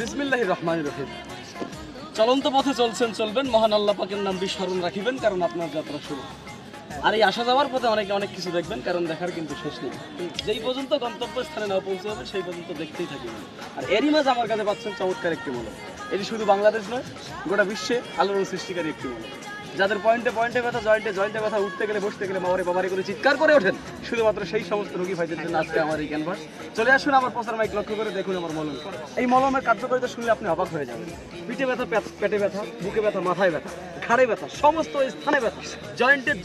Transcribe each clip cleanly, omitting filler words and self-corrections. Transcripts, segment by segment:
বিসমিল্লাহির রহমানির রহিম। চলন্ত পথে চলছেন চলবেন, মহান আল্লাহ পাকের নাম বিস্মরণ রাখিবেন, কারণ আপনার যাত্রা শুরু। আর এই আসা যাওয়ার পথে অনেক কিছু দেখবেন, কারণ দেখার কিন্তু শেষ নেই। যেই পর্যন্ত গন্তব্য স্থানে না পৌঁছে হবে সেই পর্যন্ত দেখতেই থাকবেন। আর এরই মাঝে আমার কাছে পাচ্ছেন চমৎকার একটি মলম। এটি শুধু বাংলাদেশ নয়, গোটা বিশ্বে আলোড়ন সৃষ্টিকারী একটি মলম। যাদের পয়েন্টে ব্যথা, জয়েন্টে ব্যথা, উঠতে গেলে বসতে গেলে বাবারে করে চিৎকার করে ওঠেন, শুধুমাত্র সেই সমস্ত রোগী ভাইদের জন্য আজকে আমার এই ক্যানভাস। চলে আসুন আমার প্রচার মাইক লক্ষ্য করে দেখুন আমার মলম। এই মলমের কার্যকারিতা শুনলে আপনি অবাক হয়ে যাবেন। পিঠে ব্যথা, পেটে ব্যথা, বুকে ব্যথা, মাথায় ব্যথা, ঘাড়ে ব্যথা, সমস্ত স্থানে ব্যথা,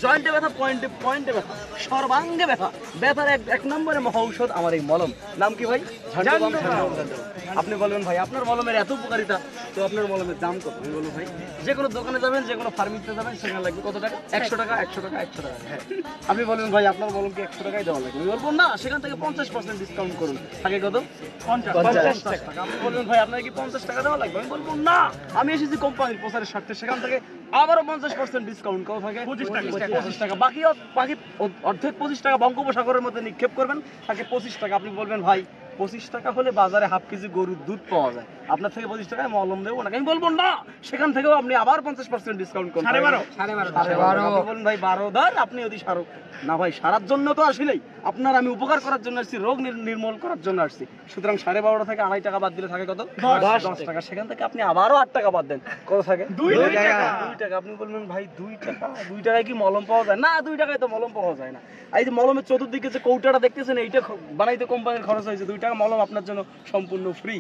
জয়েন্টে ব্যথা, পয়েন্টে ব্যথা, সর্বাঙ্গে ব্যথা, ব্যথার এক নম্বরে মহা ঔষধ আমার এই মলম। নাম কি ভাই? আপনি বলবেন ভাই আপনার মলমের এত উপকারিতা, তো আপনার মলমের দাম কত? আমি বলবো ভাই, যে কোনো দোকানে যাবেন, যে কোনো ফার্মেসিতে যাবেন, সেখানে লাগবে কত টাকা? 100 টাকা। হ্যাঁ, আপনি বলবেন ভাই আপনার মলম কি 100 টাকায় দেওয়া লাগবে? আমি বলবো না, সেখান থেকে 50% ডিসকাউন্ট করুন। থাকে কত? 50 টাকা। আপনি বলবেন ভাই আপনার কি 50 টাকা দেওয়া লাগবে? আমি বলবো না, আমি এসেছি কোম্পানির প্রচারের স্বার্থে, সেখান থেকে আবারও 50% ডিসকাউন্ট কত থাকে? 25 টাকা। বাকি অর্ধেক 25 টাকা বঙ্গোপসাগরের মধ্যে নিক্ষেপ করবেন, থাকে 25 টাকা। আপনি বলবেন ভাই 25 টাকা হলে বাজারে হাফ কেজি গরুর দুধ পাওয়া যায়, আপনার থেকে 25 টাকায় মলম দেবো না। আমি বলবো না, সেখান থেকেও আপনি আবার 50% ডিসকাউন্ট করুন। 12.5 আপনি বলুন ভাই 12 ধর, আপনি যদি সারো না ভাই, সারার জন্য তো আসলেই আপনার আমি উপকার করার জন্য আসছি, রোগ নির্মূল করার জন্য আসছি। সুতরাং 12.5 থেকে 2.5 টাকা বাদ দিলে থাকে কত? 10 টাকা। সেখান থেকে আপনি আবারও 8 টাকা বাদ দেন, কত থাকে? 2 টাকা। আপনি বলবেন ভাই 2 টাকায় কি মলম পাওয়া যায়? না, 2 টাকায় তো মলম পাওয়া যায় না। এই যে মলমের চতুর্দিকে যে কৌটাটা দেখতেছেন, এইটা বানাইতে কোম্পানির খরচ হয়েছে 2 টাকা। মলম আপনার জন্য সম্পূর্ণ ফ্রি।